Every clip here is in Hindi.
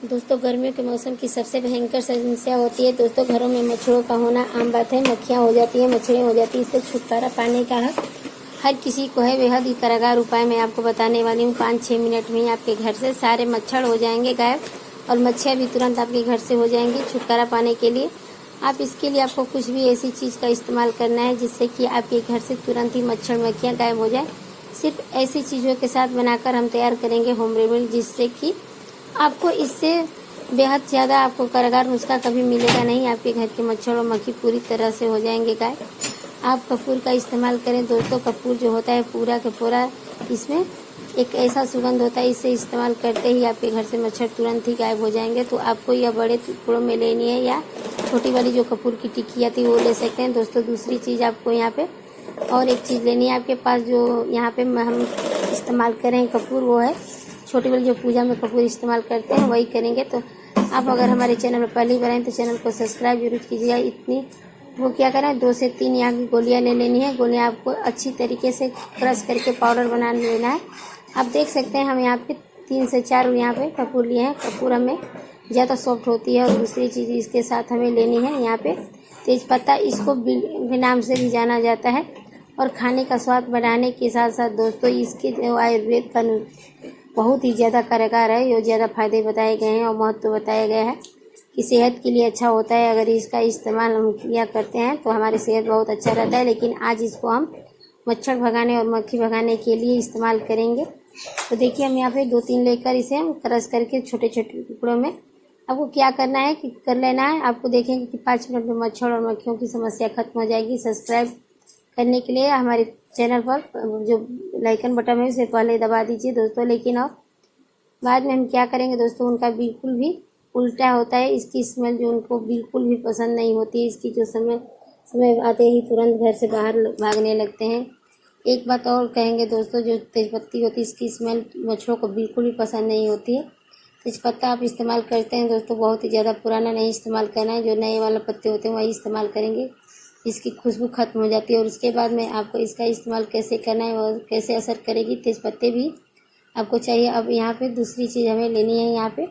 दोस्तों गर्मियों के मौसम की सबसे भयंकर समस्या होती है दोस्तों घरों में मच्छरों का होना आम बात है। मक्खियाँ हो जाती हैं, मच्छरें हो जाती हैं। इससे छुटकारा पाने का हक हर किसी को है। बेहद ही कारगर उपाय मैं आपको बताने वाली हूँ। 5-6 मिनट में ही आपके घर से सारे मच्छर हो जाएंगे गायब और मच्छर भी तुरंत आपके घर से हो जाएंगे। छुटकारा पाने के लिए आप इसके लिए आपको कुछ भी ऐसी चीज़ का इस्तेमाल करना है जिससे कि आपके घर से तुरंत ही मच्छर मक्खियाँ गायब हो जाए। सिर्फ ऐसी चीज़ों के साथ बनाकर हम तैयार करेंगे होम रेमेडी, जिससे कि आपको इससे बेहद ज़्यादा आपको कारगर नुस्खा कभी मिलेगा नहीं। आपके घर के मच्छर और मक्खी पूरी तरह से हो जाएंगे गायब। आप कपूर का इस्तेमाल करें दोस्तों। कपूर जो होता है पूरा का पूरा, इसमें एक ऐसा सुगंध होता है, इसे इस्तेमाल करते ही आपके घर से मच्छर तुरंत ही गायब हो जाएंगे। तो आपको यह बड़े टुकड़ों में लेनी है या छोटी वाली जो कपूर की टिक्की आती है वो ले सकते हैं दोस्तों। दूसरी चीज़ आपको यहाँ पे और एक चीज़ लेनी है आपके पास, जो यहाँ पे हम इस्तेमाल करें कपूर, वो है छोटी वाली जो पूजा में कपूर इस्तेमाल करते हैं, वही करेंगे। तो आप अगर हमारे चैनल में पहली बार आए तो चैनल को सब्सक्राइब जरूर कीजिएगा। इतनी वो क्या करना है, 2 से 3 यहाँ की गोलियाँ ले लेनी है। गोलियाँ आपको अच्छी तरीके से क्रश करके पाउडर बना लेना है। आप देख सकते हैं हम यहाँ पे 3 से 4 यहाँ पे कपूर लिए हैं। कपूर हमें ज़्यादा सॉफ्ट होती है। और दूसरी चीज़ इसके साथ हमें लेनी है यहाँ पे तेज़पत्ता। इसको के नाम से भी जाना जाता है और खाने का स्वाद बढ़ाने के साथ साथ दोस्तों इसके जो आयुर्वेद का बहुत ही ज़्यादा कारगर है। ये ज़्यादा फायदे बताए गए हैं और महत्व बताया गया है कि सेहत के लिए अच्छा होता है। अगर इसका इस्तेमाल हम किया करते हैं तो हमारी सेहत बहुत अच्छा रहता है। लेकिन आज इसको हम मच्छर भगाने और मक्खी भगाने के लिए इस्तेमाल करेंगे। तो देखिए हम यहाँ पे 2-3 लेकर इसे हम क्रश करके छोटे छोटे टुकड़ों में आपको क्या करना है कि कर लेना है। आपको देखेंगे कि 5 मिनट में मच्छर और मक्खियों की समस्या खत्म हो जाएगी। सब्सक्राइब करने के लिए हमारे चैनल पर जो लाइकन बटन है उसे पहले दबा दीजिए दोस्तों। लेकिन अब बाद में हम क्या करेंगे दोस्तों, उनका बिल्कुल भी उल्टा होता है। इसकी स्मेल जो उनको बिल्कुल भी पसंद नहीं होती है। इसकी जो समय आते ही तुरंत घर से बाहर भागने लगते हैं। एक बात और कहेंगे दोस्तों, जो तेज़पत्ती होती है इसकी स्मेल मच्छरों को बिल्कुल भी पसंद नहीं होती है। तेज़पत्ता आप इस्तेमाल करते हैं दोस्तों, बहुत ही ज़्यादा पुराना नहीं इस्तेमाल करना है। जो नए वाले पत्ते होते हैं वही इस्तेमाल करेंगे। इसकी खुशबू खत्म हो जाती है। और उसके बाद में आपको इसका इस्तेमाल कैसे करना है और कैसे असर करेगी, तेज़पत्ते भी आपको चाहिए। अब यहाँ पे दूसरी चीज़ हमें लेनी है, यहाँ पे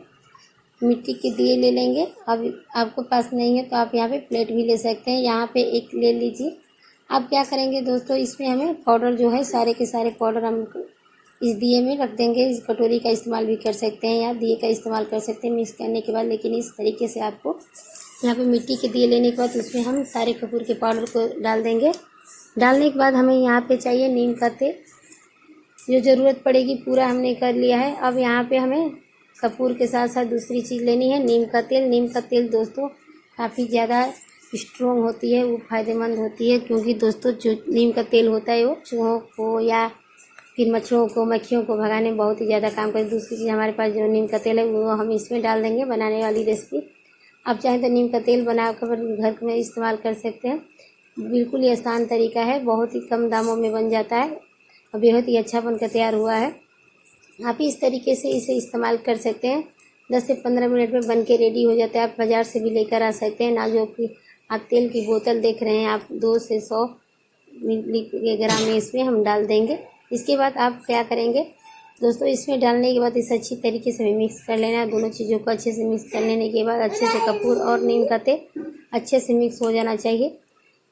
मिट्टी के दिए ले लेंगे। अब आपको पास नहीं है तो आप यहाँ पे प्लेट भी ले सकते हैं। यहाँ पे एक ले लीजिए। आप क्या करेंगे दोस्तों, इसमें हमें पाउडर जो है सारे के सारे पाउडर हम इस दिए में रख देंगे। इस कटोरी का इस्तेमाल भी कर सकते हैं या दिए का इस्तेमाल कर सकते हैं मिक्स करने के बाद। लेकिन इस तरीके से आपको यहाँ पे मिट्टी के दिए लेने के बाद उसमें हम सारे कपूर के पाउडर को डाल देंगे। डालने के बाद हमें यहाँ पे चाहिए नीम का तेल, जो ज़रूरत पड़ेगी पूरा हमने कर लिया है। अब यहाँ पे हमें कपूर के साथ साथ दूसरी चीज़ लेनी है, नीम का तेल। नीम का तेल दोस्तों काफ़ी ज़्यादा स्ट्रॉन्ग होती है, वो फ़ायदेमंद होती है। क्योंकि दोस्तों जो नीम का तेल होता है वो चूहों को या फिर मच्छरों को मक्खियों को भगाने में बहुत ही ज़्यादा काम करती है। दूसरी चीज़ हमारे पास जो नीम का तेल है वो हम इसमें डाल देंगे बनाने वाली रेसिपी। आप चाहें तो नीम का तेल बनाकर घर में इस्तेमाल कर सकते हैं। बिल्कुल ही आसान तरीका है, बहुत ही कम दामों में बन जाता है और बेहद ही अच्छा बनकर तैयार हुआ है। आप इस तरीके से इसे इस्तेमाल कर सकते हैं। 10 से 15 मिनट में बन के रेडी हो जाता है। आप बाज़ार से भी लेकर आ सकते हैं ना। जो कि आप तेल की बोतल देख रहे हैं, आप 2 से 100 मिलीग्राम में इसमें हम डाल देंगे। इसके बाद आप क्या करेंगे दोस्तों, इसमें डालने के बाद इसे अच्छी तरीके से मिक्स कर लेना है। दोनों चीज़ों को अच्छे से मिक्स कर लेने के बाद अच्छे से कपूर और नीम का तेल अच्छे से मिक्स हो जाना चाहिए।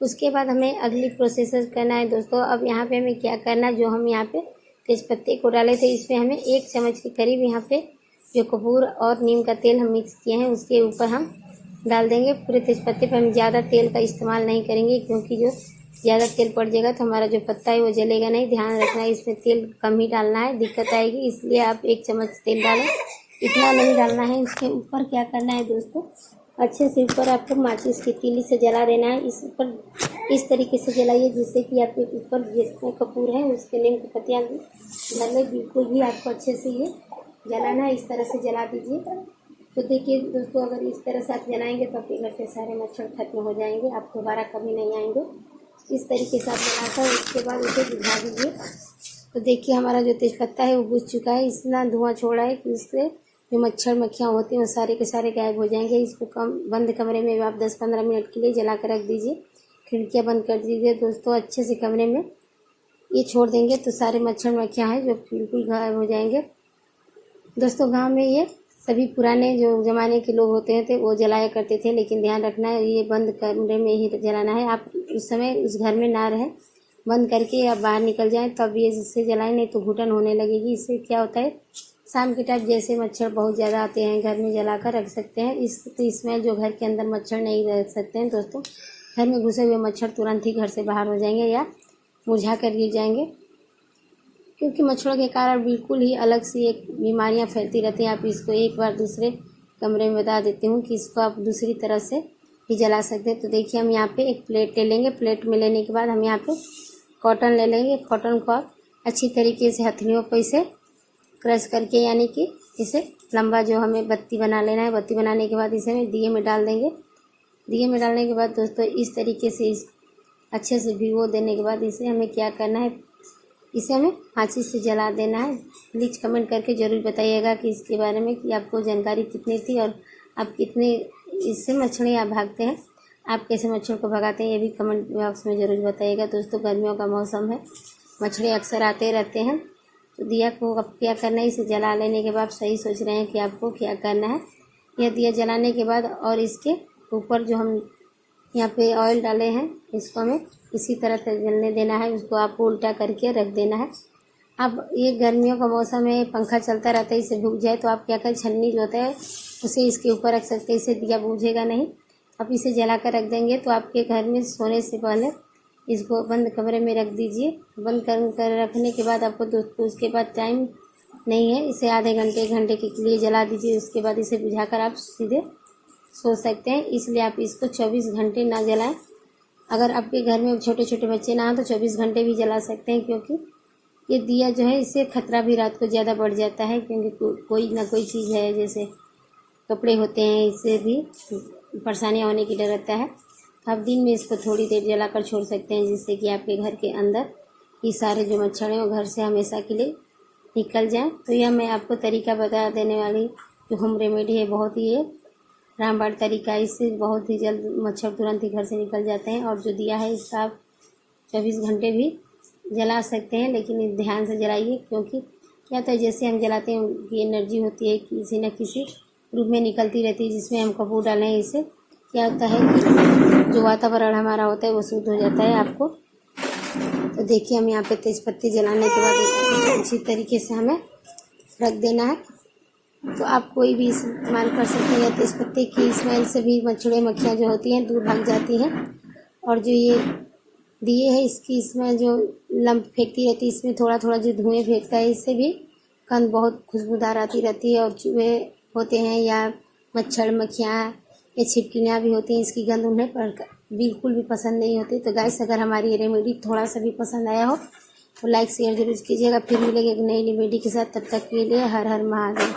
उसके बाद हमें अगली प्रोसेस करना है दोस्तों। अब यहाँ पे हमें क्या करना है, जो हम यहाँ पे तेज़पत्ते को डाले थे इसमें हमें 1 चम्मच के करीब यहाँ पे जो कपूर और नीम का तेल हम मिक्स किए हैं उसके ऊपर हम डाल देंगे। पूरे तेज़पत्ते पर हम ज़्यादा तेल का इस्तेमाल नहीं करेंगे, क्योंकि जो ज़्यादा तेल पड़ जाएगा तो हमारा जो पत्ता है वो जलेगा नहीं। ध्यान रखना है इसमें तेल कम ही डालना है, दिक्कत आएगी। इसलिए आप 1 चम्मच तेल डालें, इतना नहीं डालना है। इसके ऊपर क्या करना है दोस्तों, अच्छे से ऊपर आपको माचिस की तीली से जला देना है। इस ऊपर इस तरीके से जलाइए जिससे कि आपके ऊपर जिसमें कपूर है उसके नीम की पत्तियाँ लगे। बिल्कुल भी आपको अच्छे से ये जलाना है, इस तरह से जला दीजिए। तो देखिए दोस्तों, अगर इस तरह से आप जलाएंगे तो आपके घर से सारे मच्छर खत्म हो जाएंगे, आप दोबारा कभी नहीं आएंगे। इस तरीके से आप बनाकर उसके बाद उसे बुझा दीजिए। तो देखिए हमारा जो तेज़पत्ता है वो बुझ चुका है। इतना धुआं छोड़ा है कि इससे जो मच्छर मक्खियाँ होती हैं वो सारे के सारे गायब हो जाएंगे। इसको बंद कमरे में आप 10-15 मिनट के लिए जला कर रख दीजिए। खिड़कियाँ बंद कर दीजिए दोस्तों, अच्छे से कमरे में ये छोड़ देंगे तो सारे मच्छर मक्खियाँ हैं जो बिल्कुल गायब हो जाएंगे। दोस्तों गांव में ये सभी पुराने जो ज़माने के लोग होते थे वो जलाया करते थे, लेकिन ध्यान रखना है ये बंद कमरे में ही जलाना है। आप उस समय उस घर में ना रहें, बंद करके आप बाहर निकल जाएं तब ये जिससे जलाएं, नहीं तो घुटन होने लगेगी। इससे क्या होता है, शाम के टाइम जैसे मच्छर बहुत ज़्यादा आते हैं घर में जला कर रख सकते हैं। इसमें जो घर के अंदर मच्छर नहीं रह सकते हैं दोस्तों, घर में घुसे हुए मच्छर तुरंत ही घर से बाहर हो जाएंगे या मुरझा कर गिर जाएंगे, क्योंकि मच्छरों के कारण बिल्कुल ही अलग सी एक बीमारियां फैलती रहती हैं। आप इसको एक बार दूसरे कमरे में बता देती हूँ कि इसको आप दूसरी तरह से भी जला सकते हैं। तो देखिए हम यहाँ पे एक प्लेट ले लेंगे, प्लेट में लेने के बाद हम यहाँ पे कॉटन ले लेंगे। कॉटन को आप अच्छी तरीके से हथेलियों पर इसे क्रश करके, यानी कि इसे लंबा जो हमें बत्ती बना लेना है। बत्ती बनाने के बाद इसे हमें दिए में डाल देंगे। दिए में डालने के बाद दोस्तों इस तरीके से इस अच्छे से भिगो देने के बाद इसे हमें क्या करना है, इसे हमें माचिस से जला देना है। प्लीज कमेंट करके ज़रूर बताइएगा कि इसके बारे में कि आपको जानकारी कितनी थी और आप कितने इससे मच्छर भागते हैं, आप कैसे मच्छर को भगाते हैं, ये भी कमेंट बॉक्स में ज़रूर बताइएगा। दोस्तों गर्मियों का मौसम है, मच्छर अक्सर आते रहते हैं। तो दिया को अब क्या करना है, इसे जला लेने के बाद सही सोच रहे हैं कि आपको क्या करना है। यह दिया जलाने के बाद और इसके ऊपर जो हम यहाँ पे ऑयल डाले हैं इसको हमें इसी तरह से जलने देना है। उसको आपको उल्टा करके रख देना है। अब ये गर्मियों का मौसम है, पंखा चलता रहता है, इसे भूख जाए तो आप क्या करें, छन्नी जो होता है उसे इसके ऊपर रख सकते हैं, इससे दिया बूझेगा नहीं। आप इसे जला कर रख देंगे तो आपके घर में सोने से पहले इसको बंद कमरे में रख दीजिए। बंद कर रखने के बाद आपको दोस्तों उसके बाद टाइम नहीं है, इसे आधे घंटे 1 घंटे के लिए जला दीजिए। उसके बाद इसे बुझाकर आप सीधे सो सकते हैं। इसलिए आप इसको 24 घंटे ना जलाएं। अगर आपके घर में छोटे छोटे बच्चे ना हो तो 24 घंटे भी जला सकते हैं, क्योंकि ये दिया जो है इससे खतरा भी रात को ज़्यादा बढ़ जाता है, क्योंकि कोई ना कोई चीज़ है जैसे कपड़े होते हैं, इससे भी परेशानियाँ होने की डर रहता है। आप दिन में इसको थोड़ी देर जलाकर छोड़ सकते हैं, जिससे कि आपके घर के अंदर ये सारे जो मच्छर हैं वो घर से हमेशा के लिए निकल जाएं। तो यह मैं आपको तरीका बता देने वाली जो होम रेमेडी है, बहुत ही है रामबाण तरीका। इससे बहुत ही जल्द मच्छर तुरंत ही घर से निकल जाते हैं। और जो दिया है इसका आप 24 घंटे भी जला सकते हैं, लेकिन ध्यान से जलाइए, क्योंकि क्या तो जैसे हम जलाते हैं उनकी एनर्जी होती है किसी न किसी रूप में निकलती रहती है, जिसमें हम कपूर डालें। इससे क्या होता है कि जो वातावरण हमारा होता है वो शुद्ध हो जाता है आपको। तो देखिए हम यहाँ पे तेज़पत्ती जलाने के बाद अच्छी तरीके से हमें रख देना है। तो आप कोई भी इस्तेमाल कर सकते हैं, या तेज़पत्ते की स्मेल से भी मच्छर मक्खियाँ जो होती हैं दूर भाग जाती हैं। और जो ये दिए है इसकी स्मेल जो लंप फेंकती रहती है, इसमें थोड़ा थोड़ा जो धुएँ फेंकता है, इससे भी गंध बहुत खुशबूदार आती रहती है। और चूहे होते हैं या मच्छर मक्खियाँ या छिपकलियाँ भी होती हैं, इसकी गंध उन्हें बिल्कुल भी पसंद नहीं होती। तो गाइस अगर हमारी ये रेमेडी थोड़ा सा भी पसंद आया हो तो लाइक शेयर जरूर कीजिएगा। फिर मिलेंगे एक नई रेमेडी के साथ, तब तक के लिए हर हर महादेव।